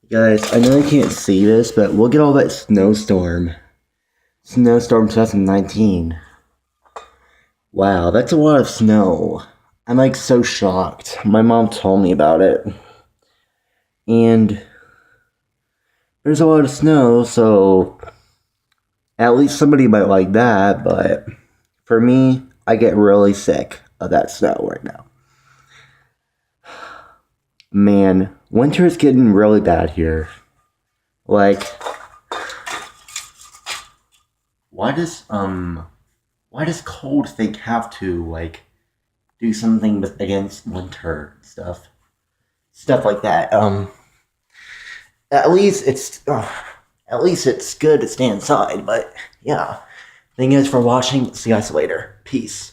Guys, I know you can't see this, but look at all that snowstorm. Snowstorm 2019. Wow, that's a lot of snow. I'm like so shocked. My mom told me about it. And there's a lot of snow, so at least somebody might like that, but for me, I get really sick of that snow right now. Man, winter is getting really bad here. Like, why does why does cold think have to like do something against winter and stuff like that? At least it's good to stay inside. But yeah, thank you guys for watching. See you guys later. Peace.